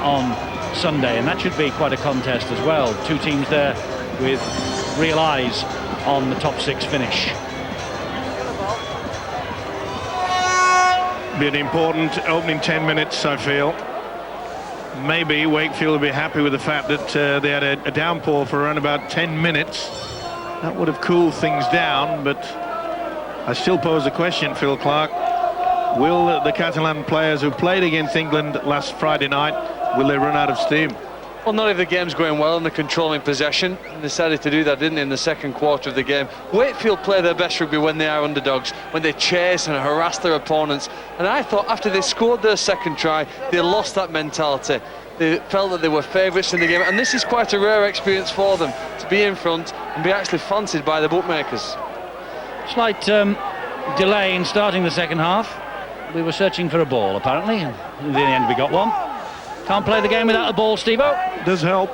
on Sunday, and that should be quite a contest as well. Two teams there with real eyes on the top 6 finish. Be an important opening 10 minutes, I feel. Maybe Wakefield will be happy with the fact that they had a downpour for around about 10 minutes. That would have cooled things down, but I still pose the question, Phil Clark, will the Catalan players who played against England last Friday night, will they run out of steam? Well, not if the game's going well and they're controlling possession. And they decided to do that, didn't they, in the second quarter of the game. Wakefield play their best rugby when they are underdogs, when they chase and harass their opponents. And I thought after they scored their second try, they lost that mentality. They felt that they were favourites in the game, and this is quite a rare experience for them, to be in front and be actually fancied by the bookmakers. Slight delay in starting the second half. We were searching for a ball, apparently, and in the end we got one. Can't play the game without a ball, Steve-O. Does help.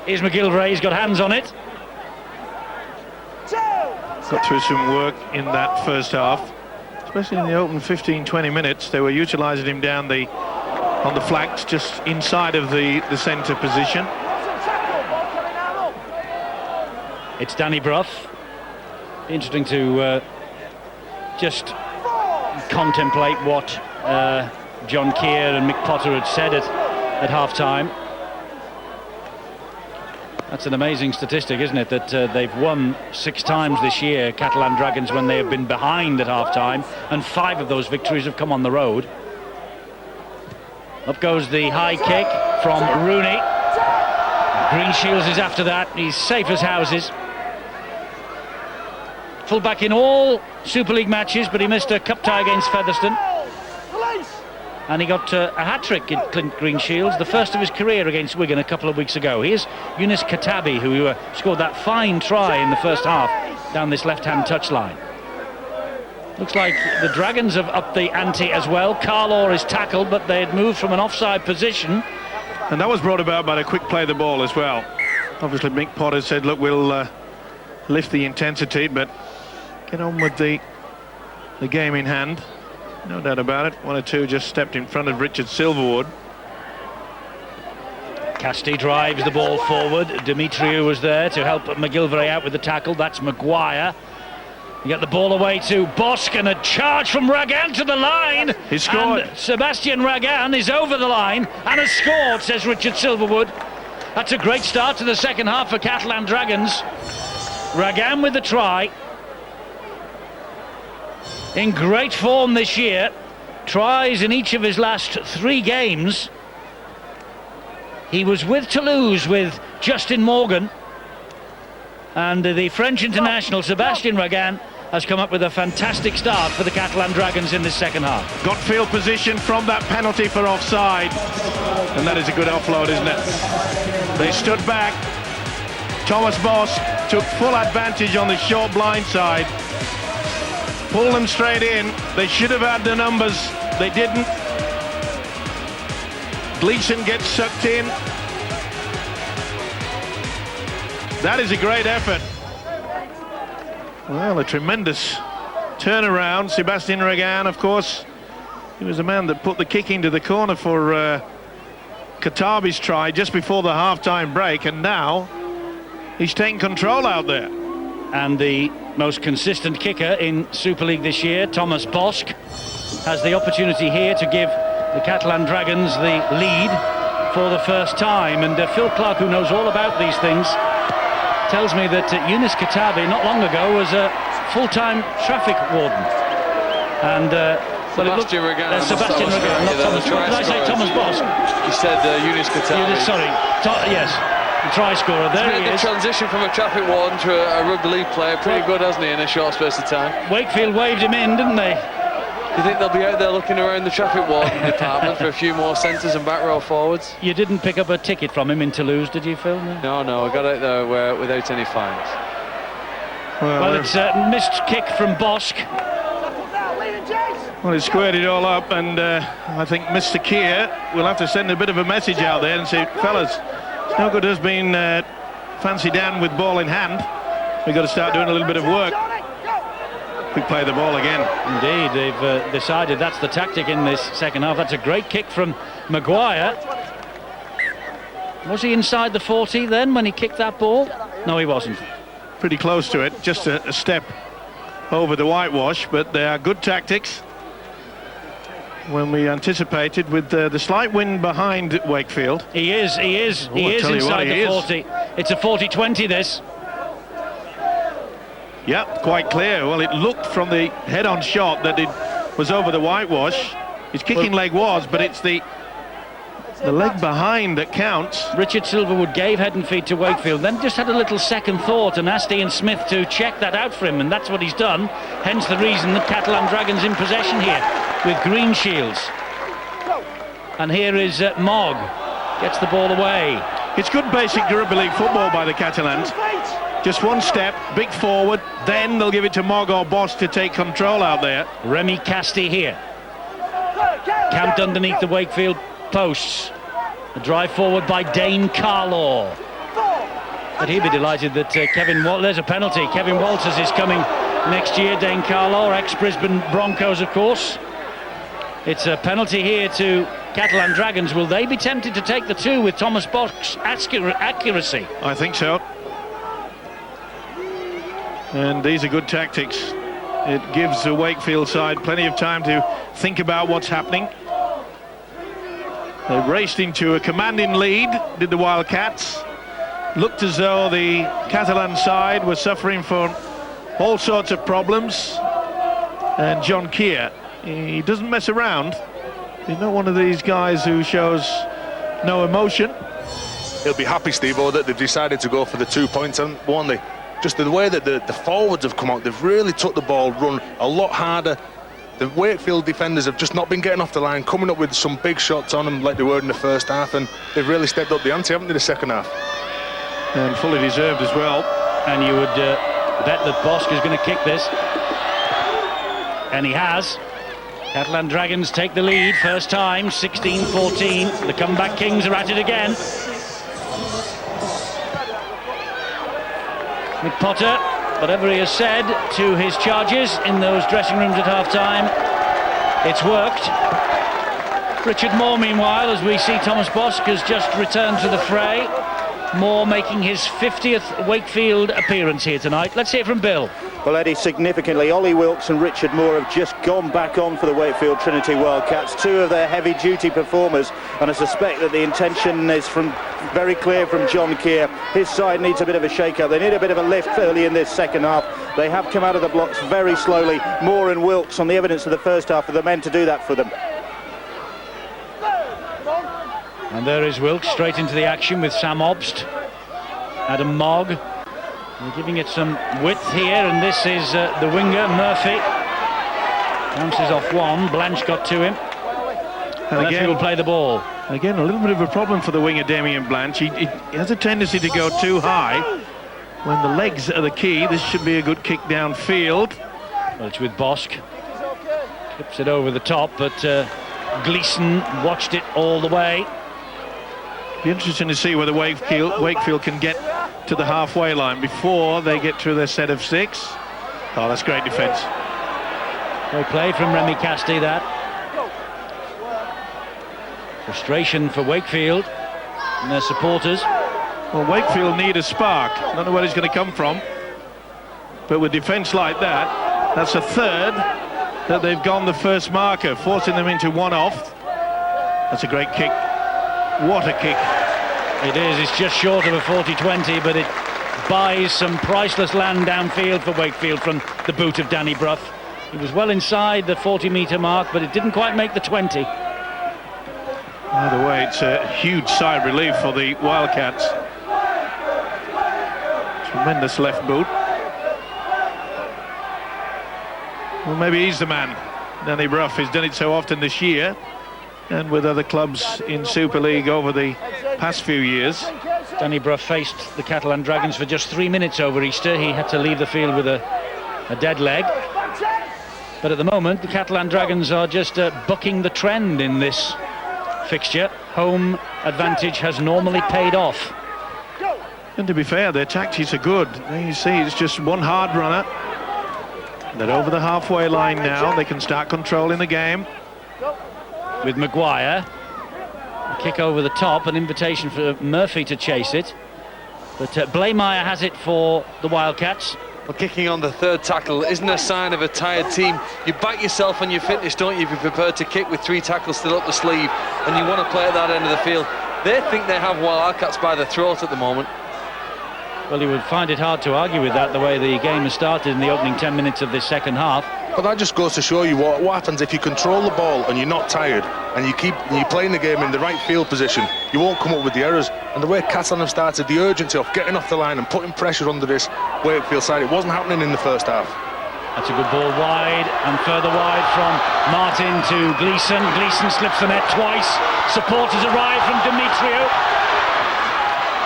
Here's McGilvray, he's got hands on it. Got through some work in that first half, especially in the open 15-20 minutes. They were utilising him down on the flanks, just inside of the centre position. It's Danny Brough. Interesting to just contemplate what John Keir and Mick Potter had said at half-time. That's an amazing statistic, isn't it, that they've won 6 times this year, Catalan Dragons, when they have been behind at half-time, and 5 of those victories have come on the road. Up goes the high kick from Rooney. Greenshields is after that. He's safe as houses. Full-back in all Super League matches, but he missed a cup tie against Featherstone. And he got a hat-trick in Clint Greenshields, the first of his career against Wigan a couple of weeks ago. Here's Yunus Katabi, who scored that fine try in the first half down this left-hand touchline. Looks like the Dragons have upped the ante as well. Carlaw is tackled, but they had moved from an offside position. And that was brought about by the quick play of the ball as well. Obviously, Mick Potter said, look, we'll lift the intensity, but get on with the game in hand. No doubt about it. 1 or 2 just stepped in front of Richard Silverwood. Casti drives the ball forward. Demetriou was there to help McGilvray out with the tackle. That's Maguire. You get the ball away to Bosk, and a charge from Ragan to the line. He scored. And Sebastian Ragan is over the line and has scored, says Richard Silverwood. That's a great start to the second half for Catalan Dragons. Ragan with the try. In great form this year, tries in each of his last 3 games. He was with Toulouse with Justin Morgan, and the French international Sebastian Ragan has come up with a fantastic start for the Catalan Dragons in this second half. Got field position from that penalty for offside, and that is a good offload, isn't it? They stood back. Thomas Bosk took full advantage on the short blind side. Pull them straight in. They should have had the numbers. They didn't. Gleeson gets sucked in. That is a great effort. Well, a tremendous turnaround. Sebastian Ragan, of course, he was the man that put the kick into the corner for Katabi's try just before the half-time break, and now he's taking control out there. And the most consistent kicker in Super League this year, Thomas Bosk, has the opportunity here to give the Catalan Dragons the lead for the first time. And Phil Clark, who knows all about these things, tells me that Yunus Katabi not long ago was a full-time traffic warden. And Sebastian Ragan, Sebastian Ragan, not Thomas. Did I say Thomas Bosk? You said Yunus Katabi. Sorry, yes. The try scorer, there he is. The transition from a traffic warden to a rugby league player, pretty good, hasn't he, in a short space of time? Wakefield waved him in, didn't they? Do you think they'll be out there looking around the traffic warden department for a few more centres and back row forwards? You didn't pick up a ticket from him in Toulouse, did you, Phil? No, I got out there without any fines. Well, it's a missed kick from Bosk. Well, he squared it all up, and I think Mr. Keir will have to send a bit of a message out there and say, fellas, it's no good us being fancy down with ball in hand. We've got to start doing a little bit of work. we play the ball again. Indeed, they've decided that's the tactic in this second half. That's a great kick from Maguire. Was he inside the 40 then when he kicked that ball? No, he wasn't. Pretty close to it, just a step over the whitewash, but they are good tactics when we anticipated with the slight wind behind Wakefield. He is inside the 40. It's a 40-20 this. Yep, quite clear. Well, it looked from the head-on shot that it was over the whitewash. His kicking leg was, but it's the leg behind that counts. Richard Silverwood gave head and feet to Wakefield, then just had a little second thought and asked Ian Smith to check that out for him, and that's what he's done. Hence the reason that Catalan Dragons in possession here with green shields. And here is Mogg, gets the ball away. It's good basic Europa League football by the Catalans. Just one step, big forward, then they'll give it to Mogg or Boss to take control out there. Remy Casti here, camped underneath the Wakefield posts. A drive forward by Dane Carlaw. But he'd be delighted that there's a penalty. Kevin Walters is coming next year. Dane Carlaw, ex-Brisbane Broncos, of course. It's a penalty here to Catalan Dragons. Will they be tempted to take the two with Thomas Bock's accuracy? I think so. And these are good tactics. It gives the Wakefield side plenty of time to think about what's happening. They raced into a commanding lead, did the Wildcats. Looked as though the Catalan side was suffering from all sorts of problems. And John Keir, he doesn't mess around. He's not one of these guys who shows no emotion. He'll be happy, Steve-O, that they've decided to go for the 2 points, and one, just the way that the forwards have come out, they've really took the ball, run a lot harder. The Wakefield defenders have just not been getting off the line, coming up with some big shots on them like they were in the first half, and they've really stepped up the ante, haven't they, the second half? And fully deserved as well. And you would bet that Bosk is going to kick this. And he has. Catalan Dragons take the lead, first time, 16-14. The comeback Kings are at it again. Mick Potter, whatever he has said to his charges in those dressing rooms at half-time, it's worked. Richard Moore, meanwhile, as we see Thomas Bosk has just returned to the fray. Moore making his 50th Wakefield appearance here tonight. Let's hear from Bill. Well, Eddie, significantly, Ollie Wilkes and Richard Moore have just gone back on for the Wakefield Trinity Wildcats, two of their heavy-duty performers, and I suspect that the intention is very clear from John Keir. His side needs a bit of a shake-up. They need a bit of a lift early in this second half. They have come out of the blocks very slowly. Moore and Wilkes, on the evidence of the first half, are the men to do that for them. And there is Wilkes straight into the action with Sam Obst, Adam Mogg. They're giving it some width here, and this is the winger, Murphy. Bounces off one, Blanche got to him. And again, will play the ball. Again, a little bit of a problem for the winger, Damien Blanche. He has a tendency to go too high. When the legs are the key, this should be a good kick downfield. Well, it's with Bosk. Clips it over the top, but Gleeson watched it all the way. Be interesting to see whether Wakefield can get to the halfway line before they get through their set of six. Oh, that's great defence. Great play from Remy Casti, that. Frustration for Wakefield and their supporters. Well, Wakefield need a spark. I don't know where it's going to come from. But with defence like that, that's a third that they've gone the first marker, forcing them into one off. That's a great kick. What a kick. It is. It's just short of a 40-20, but it buys some priceless land downfield for Wakefield from the boot of Danny Brough. He was well inside the 40-metre mark, but it didn't quite make the 20. Either way, it's a huge sigh of relief for the Wildcats. Tremendous left boot. Well, maybe he's the man. Danny Brough has done it so often this year, and with other clubs in Super League over the past few years. Danny Brough faced the Catalan Dragons for just 3 minutes over Easter. He had to leave the field with a dead leg. But at the moment, the Catalan Dragons are just bucking the trend in this fixture. Home advantage has normally paid off. And to be fair, their tactics are good. There you see, it's just one hard runner. They're over the halfway line now. They can start controlling the game. With Maguire. A kick over the top, an invitation for Murphy to chase it. But Blaymeyer has it for the Wildcats. Well, kicking on the third tackle isn't a sign of a tired team. You back yourself on your fitness, don't you? Be prepared to kick with 3 tackles still up the sleeve, and you want to play at that end of the field. They think they have Wildcats by the throat at the moment. Well, you would find it hard to argue with that, the way the game has started in the opening 10 minutes of this second half. But that just goes to show you what happens if you control the ball and you're not tired and you're playing the game in the right field position. You won't come up with the errors. And the way Catalan have started, the urgency of getting off the line and putting pressure under this Wakefield side, it wasn't happening in the first half. That's a good ball wide, and further wide from Martin to Gleeson. Gleeson slips the net twice. Supporters arrive from Demetriou.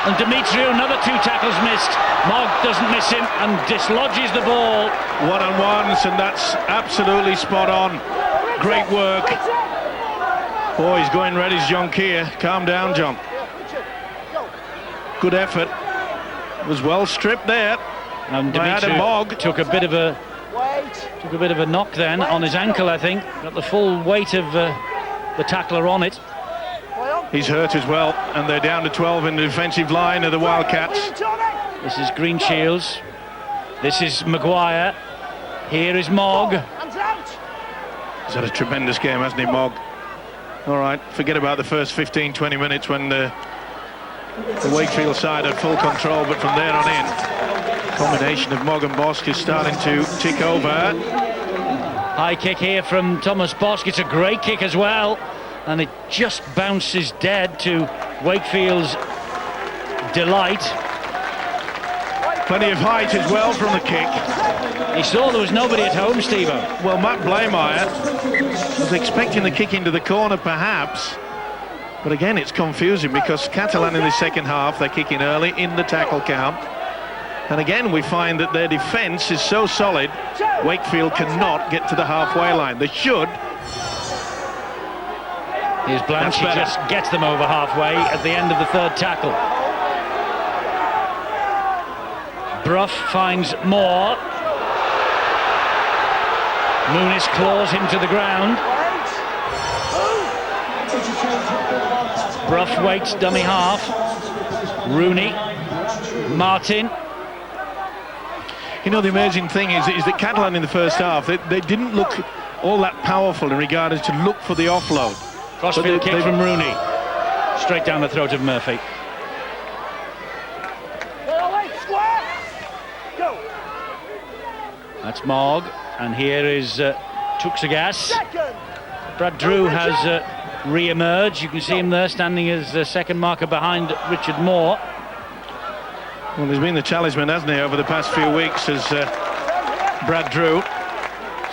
And Demetriou, another 2 tackles missed. Mogg doesn't miss him and dislodges the ball. One-on-ones, and that's absolutely spot on. Great work. Boy, he's going red as John Keir. Calm down, John. Good effort. Was well stripped there. And by Adam Demetriou Mogg. took a bit of a knock then on his ankle, I think. Got the full weight of the tackler on it. He's hurt as well, and they're down to 12 in the defensive line of the Wildcats. This is Greenshields. This is Maguire. Here is Mogg. He's had a tremendous game, hasn't he, Mogg? All right, forget about the first 15-20 minutes when the Wakefield side had full control, but from there on in, combination of Mogg and Bosk is starting to tick over. High kick here from Thomas Bosk. It's a great kick as well, and it just bounces dead to Wakefield's delight. Plenty of height as well from the kick. He saw there was nobody at home, Steve-O. Well, Matt Blaymeyer was expecting the kick into the corner, perhaps. But again, it's confusing because Catalan in the second half, they're kicking early in the tackle count. And again, we find that their defence is so solid, Wakefield cannot get to the halfway line. They should. Here's Blanche, he just gets them over halfway at the end of the third tackle. Bruff finds Moore. Muniz claws him to the ground. Bruff waits, dummy half. Rooney. Martin. You know, the amazing thing is that Catalan in the first half, they didn't look all that powerful in regards to look for the offload. Crossfield kick from Rooney. Straight down the throat of Murphy. That's Mogg, and here is Tuxagas. Brad Drew has re-emerged. You can see him there standing as the second marker behind Richard Moore. Well, he's been the talisman, hasn't he, over the past few weeks as Brad Drew.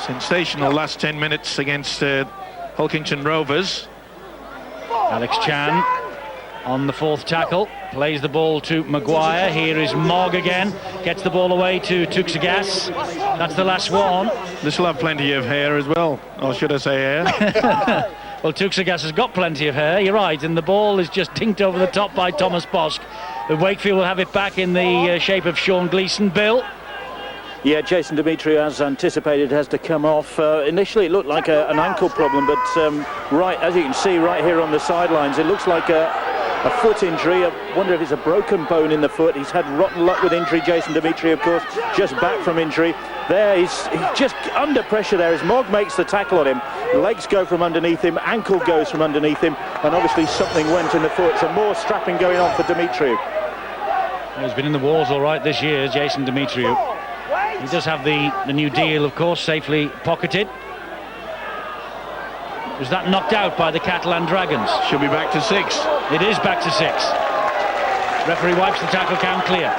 Sensational last 10 minutes against Hulkington Rovers. Alex Chan on the fourth tackle, plays the ball to Maguire. Here is Mogg again, gets the ball away to Tuxagas. That's the last one. This will have plenty of hair as well, or should I say hair? Well, Tuxagas has got plenty of hair, you're right, and the ball is just tinked over the top by Thomas Bosk. Wakefield will have it back in the shape of Sean Gleeson. Bill? Yeah, Jason Demetriou, as anticipated, has to come off. Initially, it looked like an ankle problem, but right, as you can see right here on the sidelines, it looks like a foot injury. I wonder if it's a broken bone in the foot. He's had rotten luck with injury, Jason Demetriou, of course, just back from injury. There, he's just under pressure there as Mogg makes the tackle on him. Legs go from underneath him, ankle goes from underneath him, and obviously something went in the foot. So more strapping going on for Demetriou. He's been in the wars all right this year, Jason Demetriou. He does have the new deal, of course, safely pocketed. Was that knocked out by the Catalan Dragons? Should be back to 6. It is back to 6. Referee wipes the tackle count clear.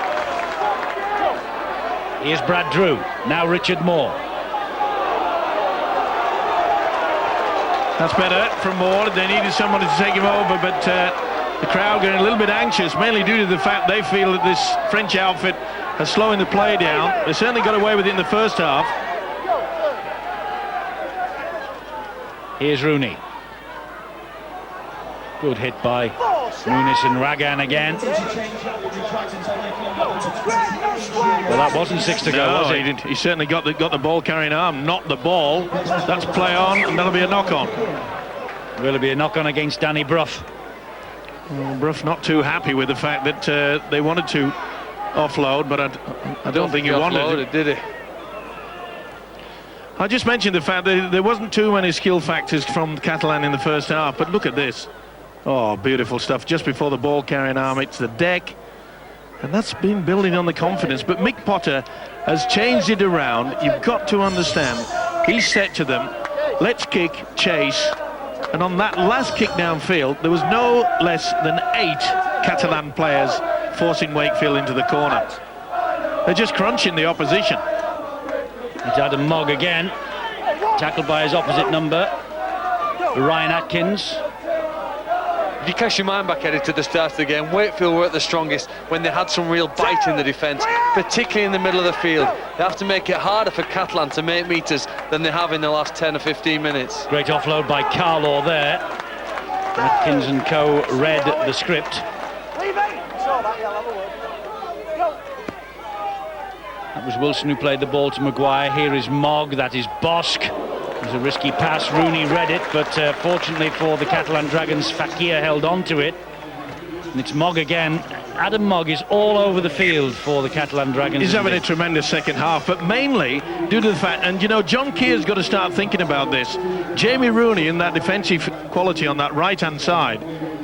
Here's Brad Drew, now Richard Moore. That's better from Moore. They needed someone to take him over, but the crowd getting a little bit anxious, mainly due to the fact they feel that this French outfit are slowing the play down. They certainly got away with it in the first half. Here's Rooney. Good hit by Muniz and Ragan again. Well, that wasn't 6 to go, was it? He certainly got the ball carrying arm, not the ball. That's play on, and that'll be a knock on. Will it be a knock on against Danny Brough? Well, Brough not too happy with the fact that they wanted to offload, but I don't think he wanted it, did he? I just mentioned the fact that there wasn't too many skill factors from Catalan in the first half, but look at this. Oh, beautiful stuff. Just before the ball carrying arm, it's the deck. And that's been building on the confidence. But Mick Potter has changed it around. You've got to understand. He said to them, let's kick, chase. And on that last kick downfield, there was no less than 8 Catalan players forcing Wakefield into the corner. They're just crunching the opposition. It's Adam Mogg again, tackled by his opposite number, Ryan Atkins. If you cast your mind back, Eddie, to the start of the game, Wakefield were at the strongest when they had some real bite in the defence, particularly in the middle of the field. They have to make it harder for Catalan to make metres than they have in the last 10 or 15 minutes. Great offload by Carlaw there. Atkins and co read the script. That was Wilson who played the ball to Maguire. Here is Mogg, that is Bosk. It was a risky pass, Rooney read it, but fortunately for the Catalan Dragons, Fakir held on to it. And it's Mogg again. Adam Mogg is all over the field for the Catalan Dragons. He's having a tremendous second half, but mainly due to the fact, and you know, John Keir's got to start thinking about this. Jamie Rooney in that defensive quality on that right-hand side.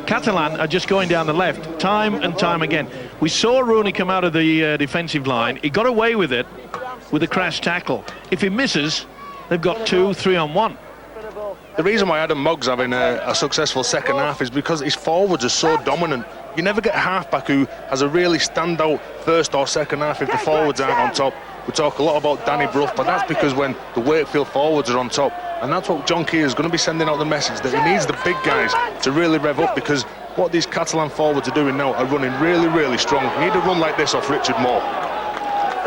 Catalan are just going down the left, time and time again. We saw Rooney come out of the defensive line. He got away with it with a crash tackle. If he misses, they've got 2 3-on-1. The reason why Adam Mogg's having a successful second half is because his forwards are so dominant. You never get a halfback who has a really standout first or second half if the forwards aren't on top. We talk a lot about Danny Brough, but that's because when the Wakefield forwards are on top, and that's what John Keir is going to be sending out the message, that he needs the big guys to really rev up, because what these Catalan forwards are doing now are running really, really strong. You need a run like this off Richard Moore.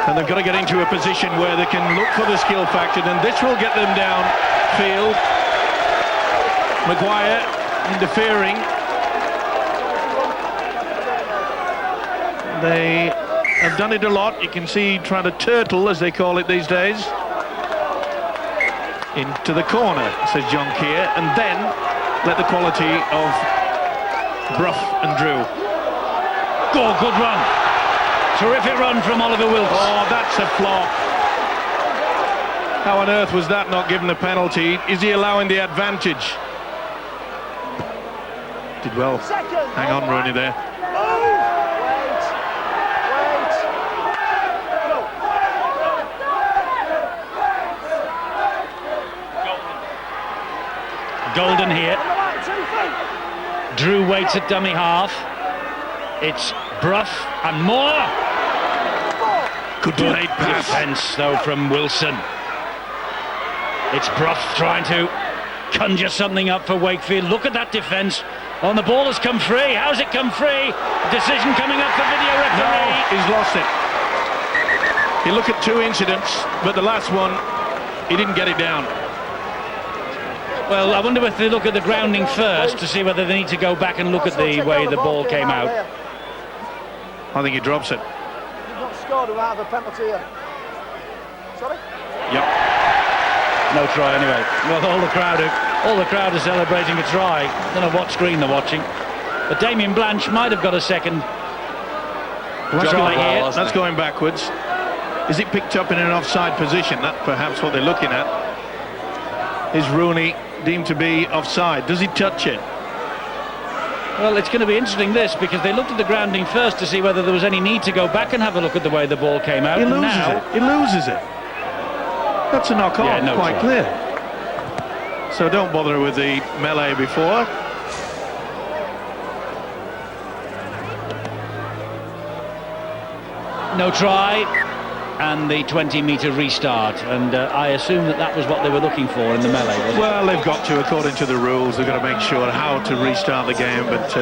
And they've got to get into a position where they can look for the skill factor, and this will get them downfield. Maguire interfering. They have done it a lot. You can see trying to turtle, as they call it these days, into the corner, says John Keir, and then let the quality of Brough and Drew. Oh, good run. Terrific run from Oliver Wilkes. Oh, that's a flop. How on earth was that not given a penalty? Is he allowing the advantage? Did well. Hang on, Rooney there. Golden here. Drew waits at dummy half. It's Brough and more. Good late pass. Defence though from Wilson. It's Brough trying to conjure something up for Wakefield. Look at that defence. Oh, and the ball has come free. How's it come free? Decision coming up for video referee. No, he's lost it. You look at 2 incidents, but the last one, he didn't get it down. Well, I wonder if they look at the grounding first to see whether they need to go back and look at the way the ball came out. I think he drops it. You've not scored without a penalty here. Sorry? Yep. No try anyway. Well, all the crowd are celebrating a try. Don't know what screen they're watching. But Damien Blanche might have got a second try here. That's going backwards. Is it picked up in an offside position? That's perhaps what they're looking at. Is Rooney deemed to be offside? Does he touch it? Well, it's going to be interesting this, because they looked at the grounding first to see whether there was any need to go back and have a look at the way the ball came out. He loses it. He loses it. That's a knock on, no quite try. clear. So don't bother with the melee before. No try. And the 20-metre restart, and I assume that was what they were looking for in the melee, wasn't it? Well, they've got to, according to the rules, they've got to make sure how to restart the game, but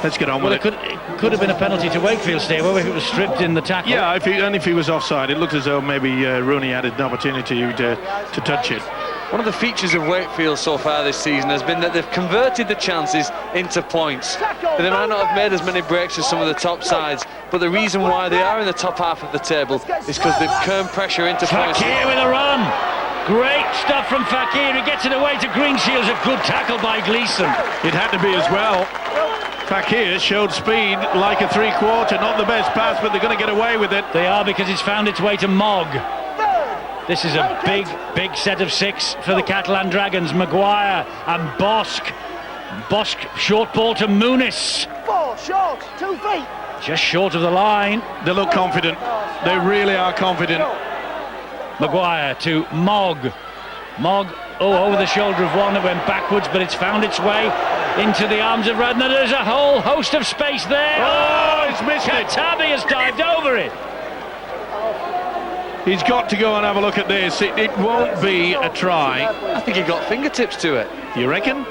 let's get on with it. It could have been a penalty to Wakefield, Steve, if it was stripped in the tackle. Yeah, if he was offside. It looked as though maybe Rooney had an opportunity to touch it. One of the features of Wakefield so far this season has been that they've converted the chances into points. They might not have made as many breaks as some of the top sides, but the reason why they are in the top half of the table is because they've turned pressure into points. Fakir with a run. Great stuff from Fakir. He gets it away to Greenshields. A good tackle by Gleeson. It had to be as well. Fakir showed speed like a three-quarter, not the best pass, but they're going to get away with it. They are, because it's found its way to Mogg. This is a big set of 6 for the Catalan Dragons. Maguire and Bosch. Bosch, short ball to Muniz. 4 short, 2 feet. Just short of the line. They look confident. They really are confident. Maguire to Mogg. Mogg, over the shoulder of one. It went backwards, but it's found its way into the arms of Radner. There's a whole host of space there. Oh, he's missed it. Katabi has dived over it. He's got to go and have a look at this. It won't be a try. I think he got fingertips to it. You reckon?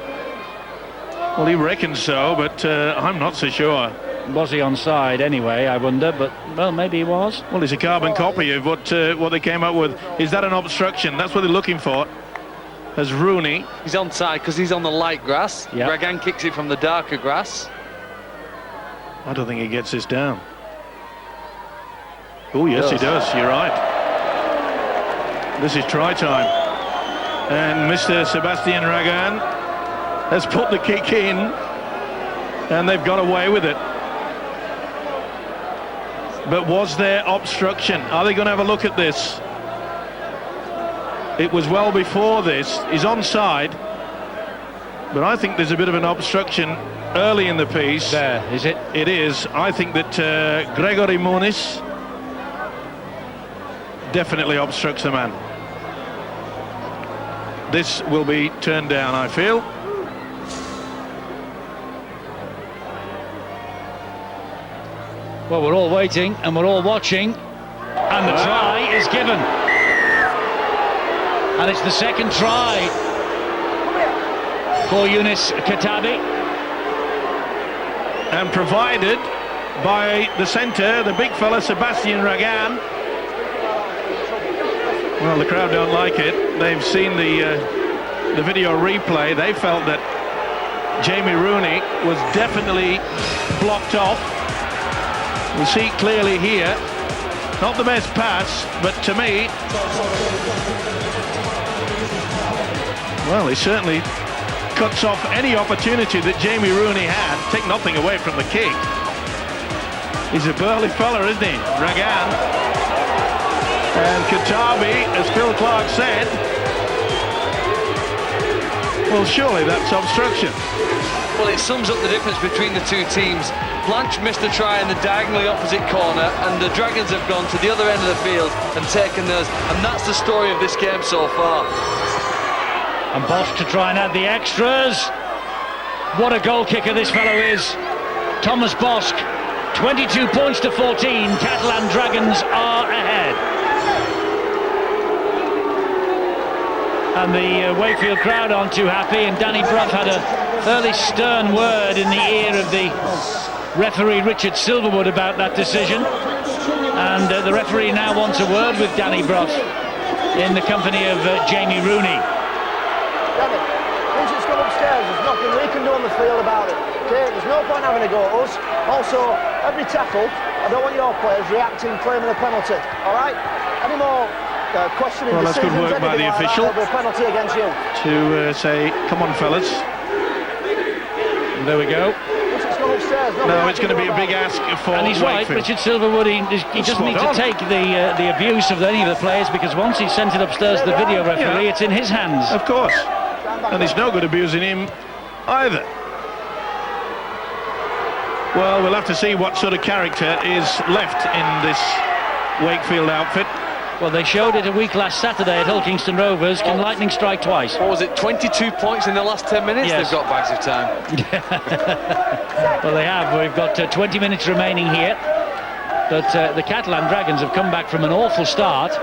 Well, he reckons so, but I'm not so sure. Was he onside anyway, I wonder, but, well, maybe he was. Well, it's a carbon copy of what they came up with. Is that an obstruction? That's what they're looking for. As Rooney. He's onside because he's on the light grass. Yep. Dragan kicks it from the darker grass. I don't think he gets this down. Oh, yes, he does. You're right. This is try time. And Mr. Sebastian Dragan has put the kick in, and they've got away with it. But was there obstruction? Are they going to have a look at this? It was well before this. He's onside, but I think there's a bit of an obstruction early in the piece. There, is it? It is. I think that Gregory Muniz definitely obstructs the man. This will be turned down, I feel. Well, we're all waiting and we're all watching, and the try is given. And it's the second try for Younes Katabi. And provided by the centre, the big fella, Sebastian Dragan. Well, the crowd don't like it. They've seen the video replay. They felt that Jamie Rooney was definitely blocked off. We see it clearly here. Not the best pass, but to me, well, he certainly cuts off any opportunity that Jamie Rooney had. Take nothing away from the kick. He's a burly fella, isn't he? Dragan. And Katabi, as Phil Clark said, well, surely that's obstruction. Well, it sums up the difference between the two teams. Blanche missed a try in the diagonally opposite corner, and the Dragons have gone to the other end of the field and taken theirs, and that's the story of this game so far. And Bosch to try and add the extras. What a goal kicker this fellow is. Thomas Bosch, 22 points to 14. Catalan Dragons are ahead. And the Wakefield crowd aren't too happy, and Danny Brough had a fairly stern word in the ear of the referee Richard Silverwood about that decision. And the referee now wants a word with Danny Brough in the company of Jamie Rooney. Danny, once it's gone upstairs, there's nothing we can do on the field about it. Okay, there's no point having a go at us. Also, every tackle, I don't want your players reacting, claiming a penalty. All right? Any more questioning well, that's good decisions, work by the like official that, there'll be a penalty against you. To say, come on, fellas. And there we go. Once it's gone upstairs, No, it's going to be a big ask for And he's right, Wakefield. Richard Silverwood, he doesn't need to take the abuse of any of the players, because once he's sent it upstairs to the video referee, it's in his hands. Of course. And it's no good abusing him either. Well, we'll have to see what sort of character is left in this Wakefield outfit. Well, they showed it a week last Saturday at Hull Kingston Rovers. Can lightning strike twice? What was it, 22 points in the last 10 minutes? Yes. They've got bags of time. Well, they have. We've got 20 minutes remaining here. But the Catalan Dragons have come back from an awful start,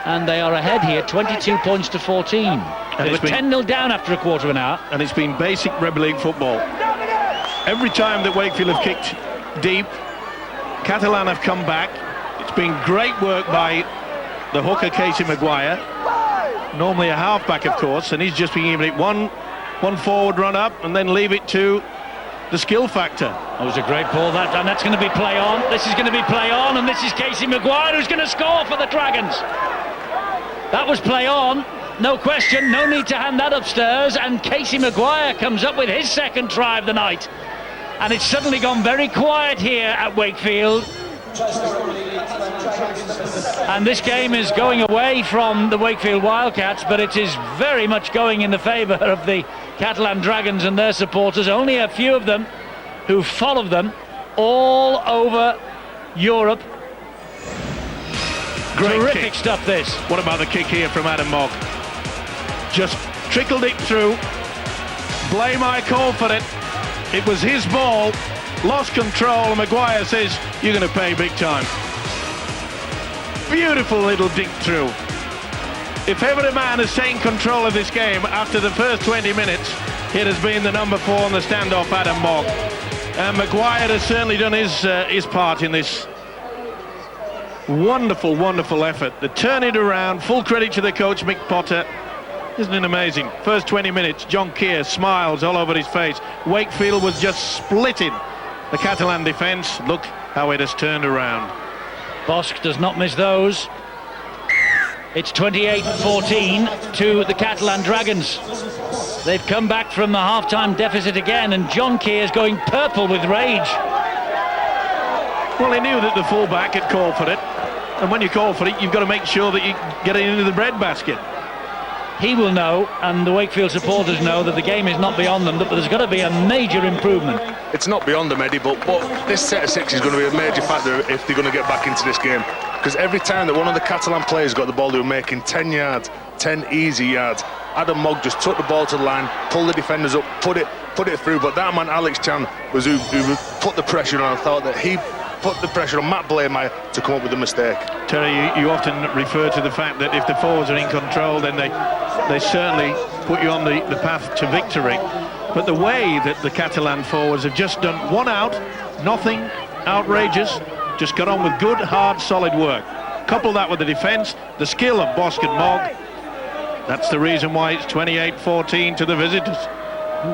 and they are ahead here, 22 points to 14. They were 10-0 down after a quarter of an hour. And it's been basic Rebel League football. Every time that Wakefield have kicked deep, Catalan have come back. It's been great work by the hooker Casey Maguire. normally a half-back, of course, and he's just been giving it one forward run up and then leave it to the skill factor. That was a great ball, and that's going to be play on. This is going to be play on, and this is Casey Maguire who's going to score for the Dragons. That was play on, no question, no need to hand that upstairs, and Casey Maguire comes up with his second try of the night. And it's suddenly gone very quiet here at Wakefield. And this game is going away from the Wakefield Wildcats, but it is very much going in the favour of the Catalan Dragons and their supporters. Only a few of them who follow them all over Europe. Great Terrific kick. stuff, this. What about the kick here from Adam Mogg? Just trickled it through. Blame I call for it. It was his ball, lost control, and Maguire says, you're going to pay big time. Beautiful little dink through. If ever a man has taken control of this game after the first 20 minutes, it has been the number 4 on the standoff, Adam Mogg. And Maguire has certainly done his part in this wonderful, wonderful effort. The turn it around, full credit to the coach, Mick Potter. Isn't it amazing? First 20 minutes, John Keir smiles all over his face. Wakefield was just splitting the Catalan defence. Look how it has turned around. Bosch does not miss those. It's 28-14 to the Catalan Dragons. They've come back from the half-time deficit again, and John Keir's going purple with rage. Well, he knew that the full-back had called for it. And when you call for it, you've got to make sure that you get it into the breadbasket. He will know, and the Wakefield supporters know, that the game is not beyond them, but there's got to be a major improvement. It's not beyond them, Eddie, but this set of 6 is going to be a major factor if they're going to get back into this game. Because every time that one of the Catalan players got the ball, they were making 10 yards, 10 easy yards. Adam Mogg just took the ball to the line, pulled the defenders up, put it through. But that man, Alex Chan, was who put the pressure on. I thought that he put the pressure on Matt Blameyer to come up with a mistake. Terry, you often refer to the fact that if the forwards are in control, then they certainly put you on the path to victory. But the way that the Catalan forwards have just done one out, nothing outrageous, just got on with good, hard, solid work. Couple that with the defence, the skill of Bosch and Mogg. That's the reason why it's 28-14 to the visitors.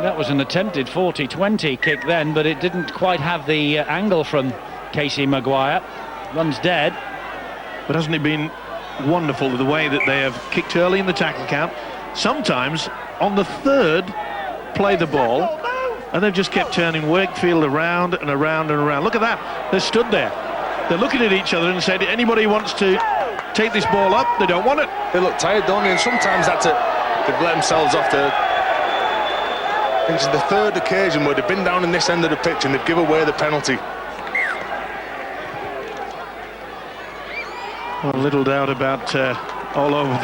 That was an attempted 40-20 kick then, but it didn't quite have the angle from Casey Maguire. Runs dead. But hasn't it been wonderful the way that they have kicked early in the tackle count? Sometimes on the third play the ball, and they've just kept turning Wakefield around and around and around. Look at that. They're stood there. They're looking at each other and said, anybody wants to take this ball up? They don't want it. They look tired, don't they? And sometimes they've let themselves off I think it's the third occasion where they've been down in this end of the pitch and they've given away the penalty. Well, little doubt about all over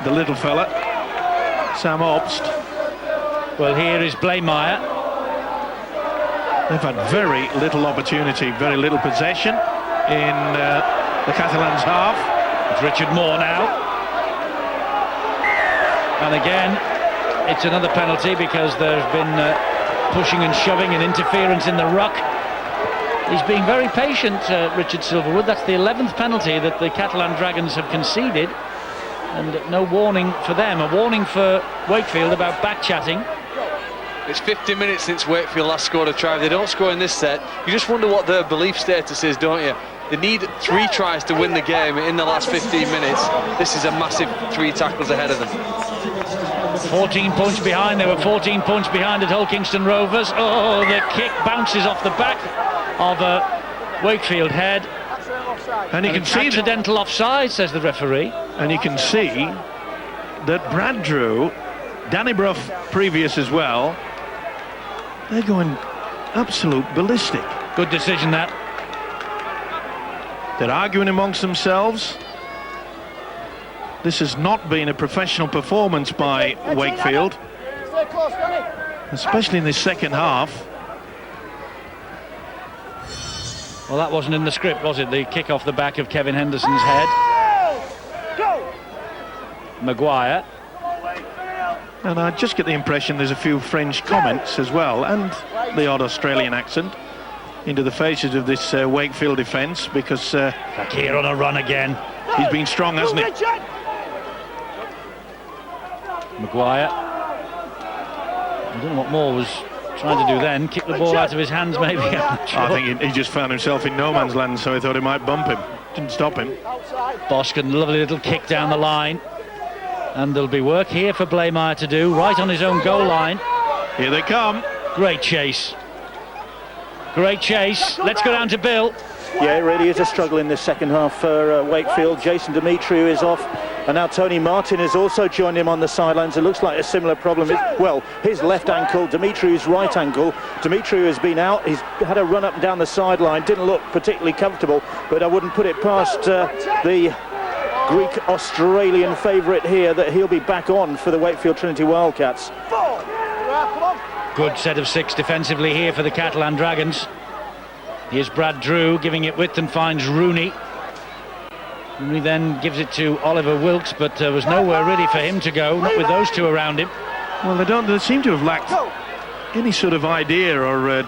the little fella, Sam Obst. Well, here is Blameyer. They've had very little opportunity, very little possession in the Catalans' half. It's Richard Moore now. And again, it's another penalty because there's been pushing and shoving and interference in the ruck. He's being very patient, Richard Silverwood. That's the 11th penalty that the Catalan Dragons have conceded, and no warning for them. A warning for Wakefield about back-chatting. It's 50 minutes since Wakefield last scored a try. If they don't score in this set, you just wonder what their belief status is, don't you? They need 3 tries to win the game in the last 15 minutes. This is a massive 3 tackles ahead of them. 14 points behind. They were 14 points behind at Hull Kingston Rovers. Oh, the kick bounces off the back of a Wakefield head. And you can see accidental offside, says the referee. And you can see that Brad Drew, Danny Brough previous as well, they're going absolute ballistic. Good decision, that. They're arguing amongst themselves. This has not been a professional performance by Wakefield, especially in this second half. Well, that wasn't in the script, was it? The kick off the back of Kevin Henderson's head. Maguire. And I just get the impression there's a few French comments as well, and the odd Australian accent into the faces of this Wakefield defence, because Fakir on a run again. he's been strong, hasn't he? Maguire. I don't know what Moore was trying to do then. Kick the ball out of his hands, maybe. I'm not sure. I think he just found himself in no man's land, so he thought he might bump him. Didn't stop him. Bosch, a lovely little kick down the line. And there'll be work here for Blaymeyer to do, right on his own goal line. Here they come. Great chase. Great chase. Let's go down to Bill. Yeah, it really is a struggle in the second half for Wakefield. Jason Demetriou is off, and now Tony Martin has also joined him on the sidelines. It looks like a similar problem. Well, his left ankle, Demetriou's right ankle. Demetriou has been out. He's had a run up and down the sideline. Didn't look particularly comfortable, but I wouldn't put it past the Greek-Australian favourite here that he'll be back on for the Wakefield Trinity Wildcats. Good set of 6 defensively here for the Catalan Dragons. Here's Brad Drew giving it width and finds Rooney. Rooney then gives it to Oliver Wilkes, but there was nowhere really for him to go, not with those two around him. Well, they seem to have lacked any sort of idea or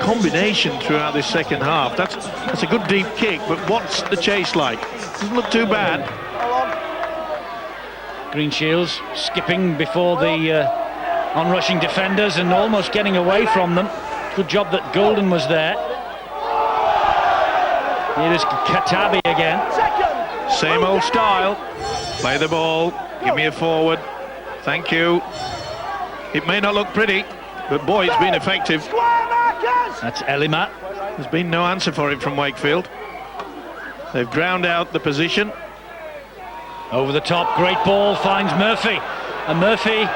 combination throughout this second half. That's a good deep kick, but what's the chase like? Doesn't look too bad. Green Shields skipping before the on-rushing defenders and almost getting away from them. Good job that Golden was there. Here is Katabi again. Same old style. Play the ball. Give me a forward. Thank you. It may not look pretty, but boy, it's been effective. That's Elima. There's been no answer for it from Wakefield. They've ground out the position. Over the top, great ball, finds Murphy. And Murphy,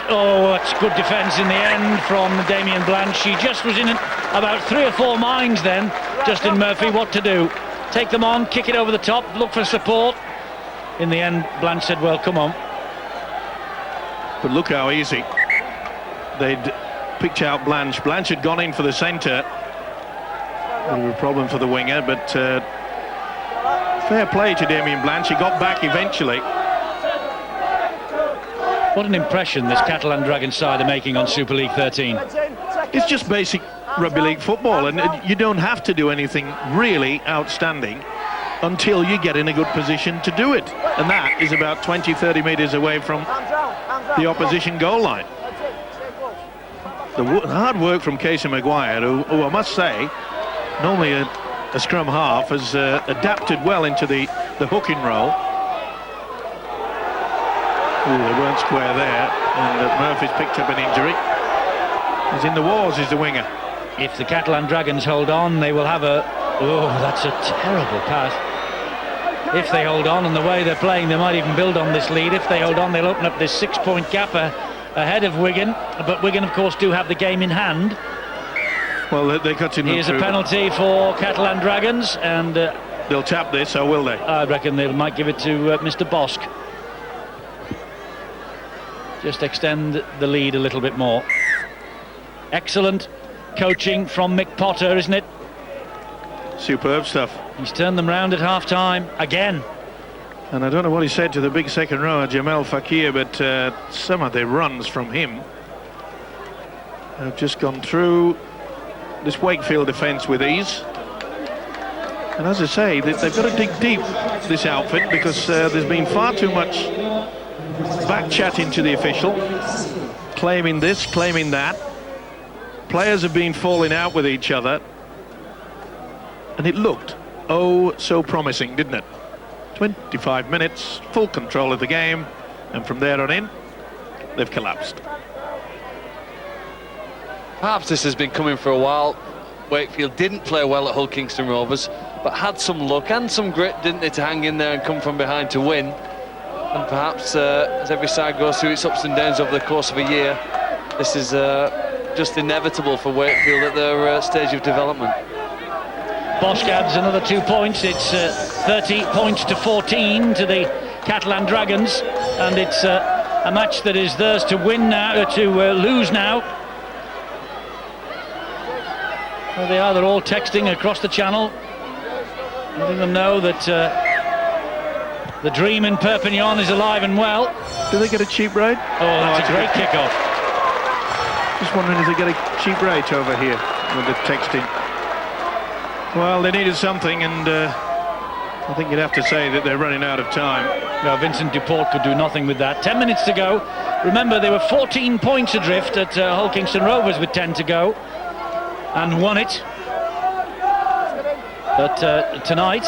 oh, it's good defence in the end from Damien Blanche. She just was in about 3 or 4 minds then, Justin Murphy, what to do. Take them on, kick it over the top, look for support. In the end, Blanche said, well, come on. But look how easy. They'd picked out Blanche. Blanche had gone in for the centre. Bit of a problem for the winger, but fair play to Damien Blanche. He got back eventually. What an impression this Catalan Dragon side are making on Super League 13. It's just basic rugby league football, and you don't have to do anything really outstanding until you get in a good position to do it. And that is about 20-30 metres away from the opposition goal line. The hard work from Casey Maguire, who I must say, normally a scrum half, has adapted well into the hooking role. Ooh, they weren't square there, and Murphy's picked up an injury. He's in the wars, is the winger. If the Catalan Dragons hold on, they will have a... Oh, that's a terrible pass. If they hold on, and the way they're playing, they might even build on this lead. If they hold on, they'll open up this 6-point gap ahead of Wigan. But Wigan, of course, do have the game in hand. Well, they got in. Here's a penalty for Catalan Dragons, and... they'll tap this, or will they? I reckon they might give it to Mr. Bosch. Just extend the lead a little bit more. Excellent coaching from Mick Potter, isn't it? Superb stuff. He's turned them round at half-time again. And I don't know what he said to the big second rower, Jamel Fakir, but some of the runs from him have just gone through this Wakefield defence with ease. And as I say, they've got to dig deep, this outfit, because there's been far too much back chatting to the official, claiming this, claiming that. Players have been falling out with each other, and it looked oh so promising, didn't it? 25 minutes, full control of the game, and from there on in, they've collapsed. Perhaps this has been coming for a while. Wakefield didn't play well at Hull Kingston Rovers, but had some luck and some grit, didn't they, to hang in there and come from behind to win. And perhaps as every side goes through its ups and downs over the course of a year, this is just inevitable for Wakefield at their stage of development. Bosch adds another 2 points. It's 30 points to 14 to the Catalan Dragons, and it's a match that is theirs to win now, to lose now. There they are. They're all texting across the channel, letting them know that the dream in Perpignan is alive and well. Do they get a cheap rate? Oh, that's a great kick-off. Just wondering if they get a cheap rate over here with the texting. Well, they needed something, and I think you'd have to say that they're running out of time. No, Vincent Duport could do nothing with that. 10 minutes to go. Remember, they were 14 points adrift at Hull Kingston Rovers with 10 to go, and won it. But tonight,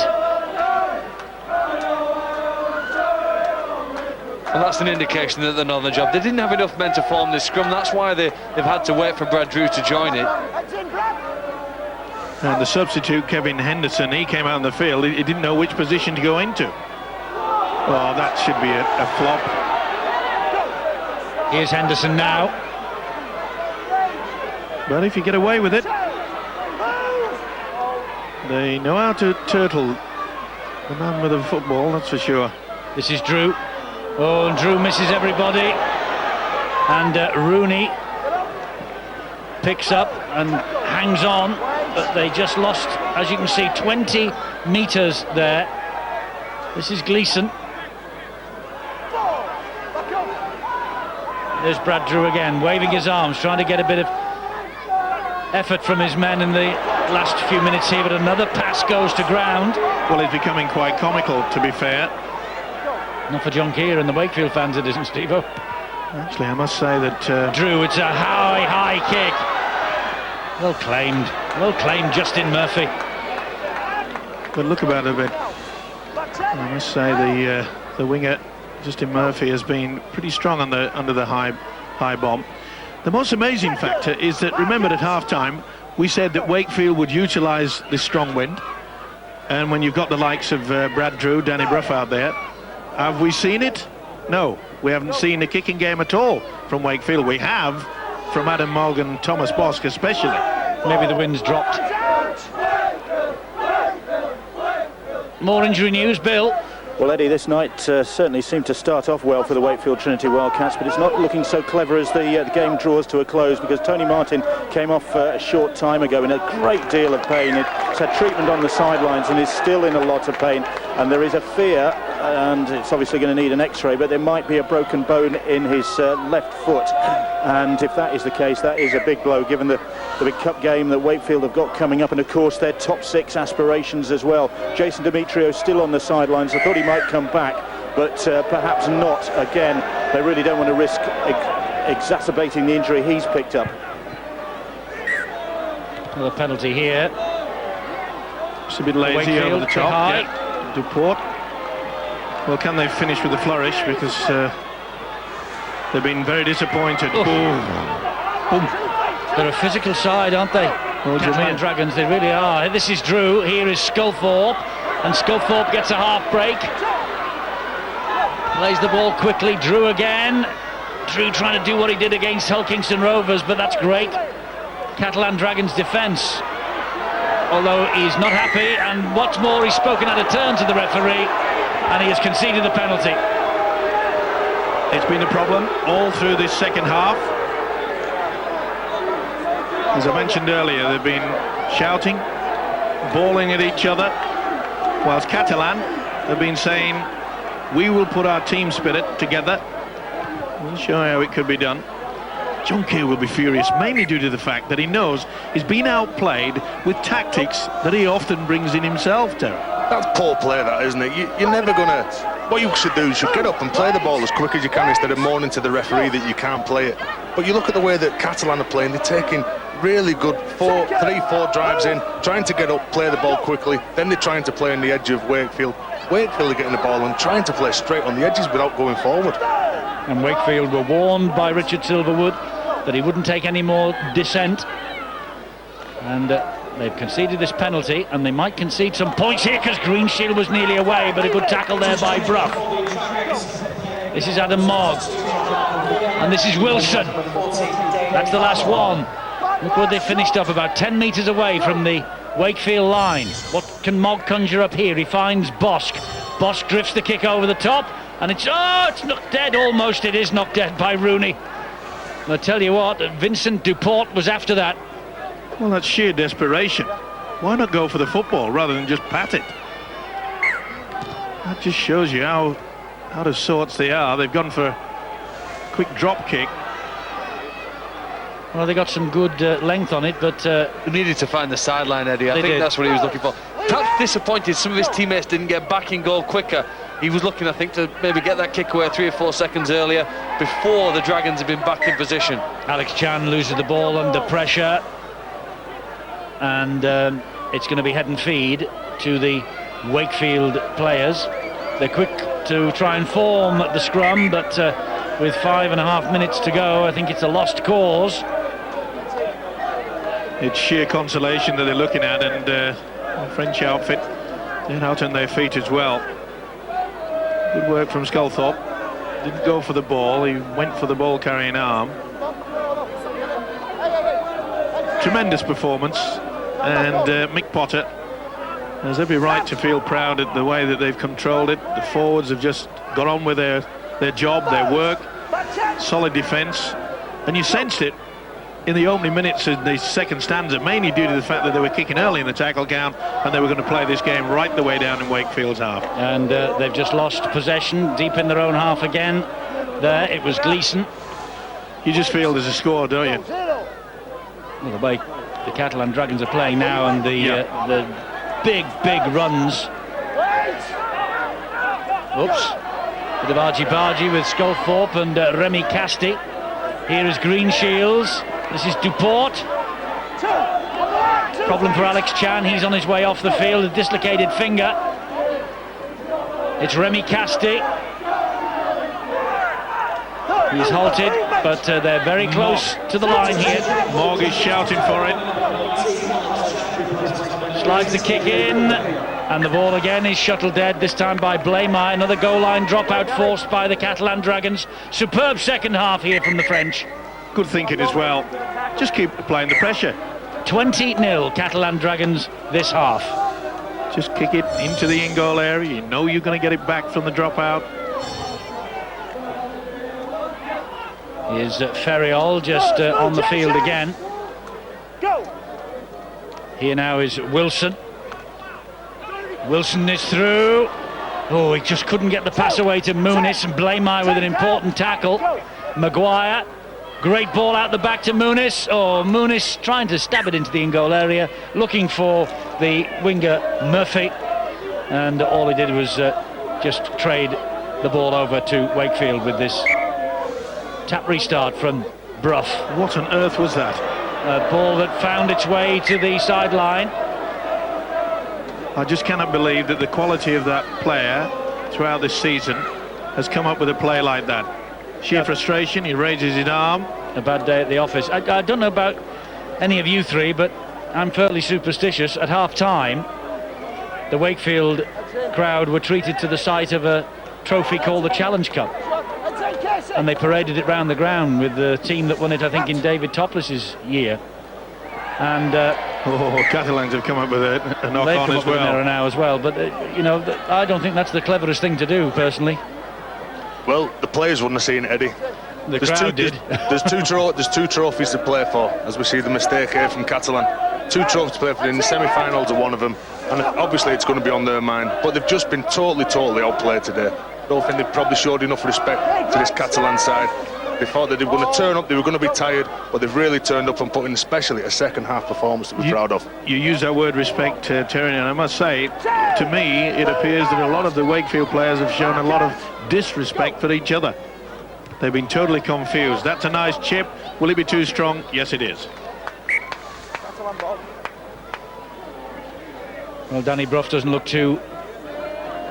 and that's an indication that they're not on the job. They didn't have enough men to form this scrum. That's why they've had to wait for Brad Drew to join it. And the substitute, Kevin Henderson, he came out on the field. He didn't know which position to go into. Oh, that should be a flop. here's Henderson now. But if you get away with it, they know how to turtle the man with the football, that's for sure. This is Drew. Oh, and Drew misses everybody. And Rooney picks up and hangs on, but they just lost, as you can see, 20 metres there. This is Gleeson. There's Brad Drew again, waving his arms, trying to get a bit of effort from his men in the last few minutes here, but another pass goes to ground. Well, it's becoming quite comical, to be fair. Not for John Keir and the Wakefield fans, it isn't, Steve-O. Actually, I must say that... Drew, it's a high kick. Well claimed, Justin Murphy. But look about it a bit. I must say the winger, Justin Murphy, has been pretty strong on under the high bomb. The most amazing factor is that, remember, at half-time, we said that Wakefield would utilise this strong wind. And when you've got the likes of Brad Drew, Danny Brough out there, have we seen it? No, we haven't seen the kicking game at all from Wakefield. We have from Adam Morgan, Thomas Bosk especially. Maybe the wind's dropped. More injury news, Bill. Well, Eddie, this night certainly seemed to start off well for the Wakefield Trinity Wildcats, but it's not looking so clever as the game draws to a close, because Tony Martin came off a short time ago in a great deal of pain. He's had treatment on the sidelines and is still in a lot of pain, and there is a fear, and it's obviously going to need an x-ray, but there might be a broken bone in his left foot, and if that is the case, that is a big blow given the big cup game that Wakefield have got coming up, and of course their top six aspirations as well. Jason Demetriou still on the sidelines. I thought he might come back, but perhaps not. Again, they really don't want to risk exacerbating the injury he's picked up. Another penalty here. It's a bit lazy Wakefield, over the top. high. Yeah. Duport. Well, can they finish with a flourish? Because they've been very disappointed. Boom. They're a physical side, aren't they? Catalan Dragons, they really are. This is Drew, here is Sculthorpe, and Sculthorpe gets a half break. Plays the ball quickly, Drew again. Drew trying to do what he did against Hull Kingston Rovers, but that's great. Catalan Dragons defence, although he's not happy, and what's more, he's spoken out of turn to the referee, and he has conceded the penalty. It's been a problem all through this second half. As I mentioned earlier, they've been shouting, bawling at each other, whilst Catalan have been saying, we will put our team spirit together. We'll show how it could be done. John Keir will be furious, mainly due to the fact that he knows he's been outplayed with tactics that he often brings in himself, Terry. That's poor play, that, isn't it? You're never going to... What you should do, you should get up and play the ball as quick as you can instead of moaning to the referee that you can't play it. But you look at the way that Catalan are playing, they're taking really good 4 drives in, trying to get up, play the ball quickly, then they're trying to play on the edge of Wakefield. Wakefield are getting the ball and trying to play straight on the edges without going forward. And Wakefield were warned by Richard Silverwood that he wouldn't take any more dissent, and they've conceded this penalty, and they might concede some points here because Greenshield was nearly away, but a good tackle there by Brough. This is Adam Mogg, and this is Wilson. That's the last one. Look where they finished up, about 10 metres away from the Wakefield line. What can Mogg conjure up here? He finds Bosk. Bosk drifts the kick over the top, and it's knocked dead. Almost it is knocked dead by Rooney. And I tell you what, Vincent Duport was after that. Well, that's sheer desperation. Why not go for the football rather than just pat it? That just shows you how out of sorts they are. They've gone for a quick drop kick. Well, they got some good length on it, but... He needed to find the sideline, Eddie. I think did. that's what he was looking for. Perhaps disappointed some of his teammates didn't get back in goal quicker. He was looking, I think, to maybe get that kick away 3 or 4 seconds earlier before the Dragons had been back in position. Alex Chan loses the ball under pressure, and it's going to be head and feed to the Wakefield players. They're quick to try and form the scrum, but with 5.5 minutes to go, I think it's a lost cause. It's sheer consolation that they're looking at, and the French outfit, they're out on their feet as well. Good work from Sculthorpe. Didn't go for the ball, he went for the ball carrying arm. Tremendous performance, and Mick Potter has every right to feel proud at the way that they've controlled it. The forwards have just got on with their job, their work. Solid defence, and you sensed it in the opening minutes in the second stanza, mainly due to the fact that they were kicking early in the tackle count, and they were going to play this game right the way down in Wakefield's half. And they've just lost possession deep in their own half again. There, it was Gleeson. You just feel there's a score, don't you? Well, the way the Catalan Dragons are playing now, and the big runs. Oops. Bit of argy-bargy with Sculthorpe and Remy Casti. Here is Greenshields. This is Duport. Problem for Alex Chan. He's on his way off the field, a dislocated finger. It's Remy Casti. He's halted, but they're very close to the line here. Morg is shouting for it. Slides the kick in, and the ball again is shuttled dead, this time by Blaymire. Another goal line dropout forced by the Catalan Dragons. Superb second half here from the French. Good thinking as well. Just keep applying the pressure. 20-0 Catalan Dragons this half. Just kick it into the in-goal area. You know you're going to get it back from the dropout. Here's Ferriol just on the field again. Here now is Wilson. Wilson is through. Oh, he just couldn't get the pass away to Muniz, and Blaymire with an important tackle. Maguire, great ball out the back to Muniz. Oh, Muniz trying to stab it into the in-goal area, looking for the winger Murphy, and all he did was just trade the ball over to Wakefield with this tap restart from Brough. What on earth was that? A ball that found its way to the sideline. I just cannot believe that the quality of that player throughout this season has come up with a play like that. Sheer frustration, he raises his arm. A bad day at the office. I don't know about any of you three, but I'm fairly superstitious. At half-time, the Wakefield crowd were treated to the sight of a trophy called the Challenge Cup, and they paraded it round the ground with the team that won it, I think, in David Topless's year. And Catalans have come up with a knock they've on come as up with an well. error now as well, but you know, I don't think that's the cleverest thing to do, personally. Well, the players wouldn't have seen it, Eddie. The crowd did. There's two trophies to play for, as we see the mistake here from Catalan. 2 trophies to play for. In the semi-finals are one of them, and obviously it's going to be on their mind. But they've just been totally outplayed today. I don't think they've probably showed enough respect to this Catalan side. They thought that they were going to turn up, they were going to be tired, but they've really turned up and put in especially a second half performance to be proud of. You use that word respect, Terry, and I must say, to me, it appears that a lot of the Wakefield players have shown a lot of disrespect for each other. They've been totally confused. That's a nice chip. Will it be too strong? Yes, it is. Well, Danny Brough doesn't look too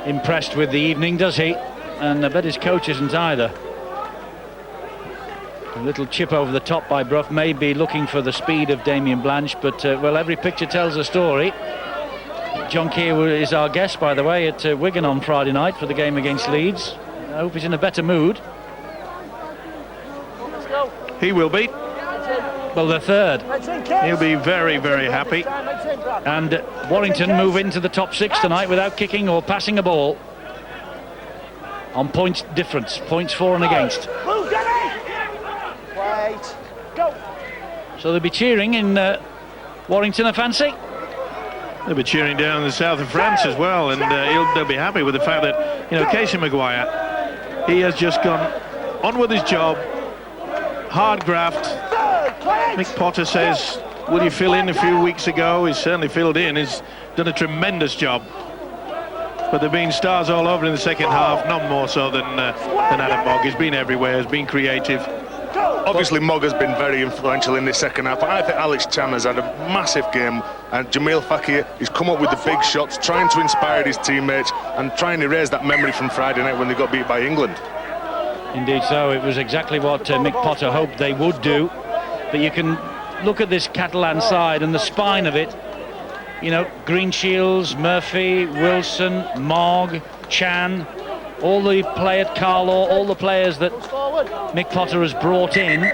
impressed with the evening, does he? And I bet his coach isn't either. A little chip over the top by Brough, may be looking for the speed of Damien Blanche, but well, every picture tells a story. John Keir is our guest, by the way, at Wigan on Friday night for the game against Leeds. I hope he's in a better mood. He will be. Well, the third. He'll be very, very happy. And Warrington move into the top 6 tonight without kicking or passing a ball. On points difference, points for and against. So they'll be cheering in Warrington, I fancy. They'll be cheering down in the south of France as well, and they'll be happy with the fact that, you know, Casey Maguire, he has just gone on with his job, hard graft. Mick Potter says, will you fill in a few weeks ago? He's certainly filled in. He's done a tremendous job. But there have been stars all over in the second half, none more so than Adam Mogg. He's been everywhere, he's been creative. Obviously, Mogg has been very influential in this second half. I think Alex Chan has had a massive game, and Jamil Fakir, he's come up with the big shots, trying to inspire his teammates and trying to erase that memory from Friday night when they got beat by England. Indeed so. It was exactly what Mick Potter hoped they would do. But you can look at this Catalan side and the spine of it. You know, Greenshields, Murphy, Wilson, Mogg, Chan, all the players, Carlo, all the players that Mick Potter has brought in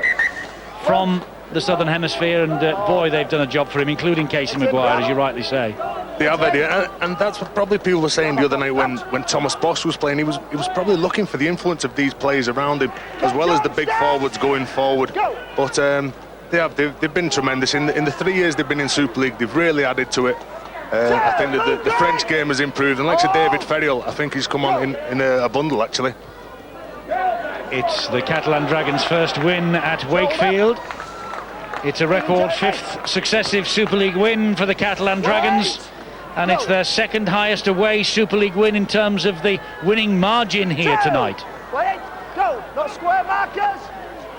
from the Southern Hemisphere, and boy, they've done a job for him, including Casey Maguire, as you rightly say. They have, Eddie, and that's what probably people were saying the other night when Thomas Boss was playing. He was probably looking for the influence of these players around him, as well as the big forwards going forward. But they've been tremendous. In the 3 years they've been in Super League, they've really added to it. I think that the French game has improved, and like I said, David Ferriol, I think he's come on in a bundle, actually. It's the Catalan Dragons' first win at Wakefield. It's a record 5th successive Super League win for the Catalan Dragons, and it's their second highest away Super League win in terms of the winning margin here tonight.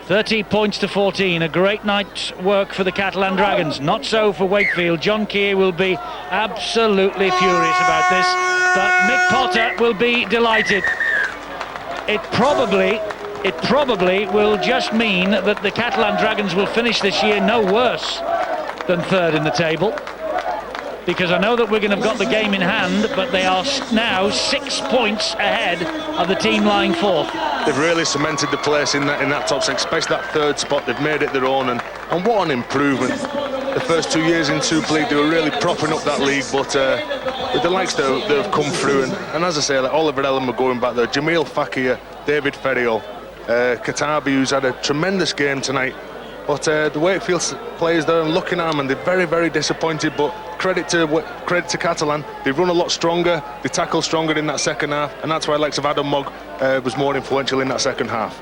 30 points to 14, a great night's work for the Catalan Dragons. Not so for Wakefield. John Keir will be absolutely furious about this, but Mick Potter will be delighted. It probably will just mean that the Catalan Dragons will finish this year no worse than 3rd in the table, because I know that Wigan have got the game in hand, but they are now 6 points ahead of the team lying 4th. They've really cemented the place in that top 6, especially that 3rd spot. They've made it their own, and what an improvement. The first 2 years in Super League, they were really propping up that league, but with the likes that have come through, and as I say, like Oliver Ellen were going back there, Jamil Fakir, David Ferriol, Katabi, who's had a tremendous game tonight. But the Wakefield players there, and looking at them, and they're very, very disappointed. But credit to Catalan, they've run a lot stronger, they tackled stronger in that second half, and that's why Alex of Adam Mogg was more influential in that second half.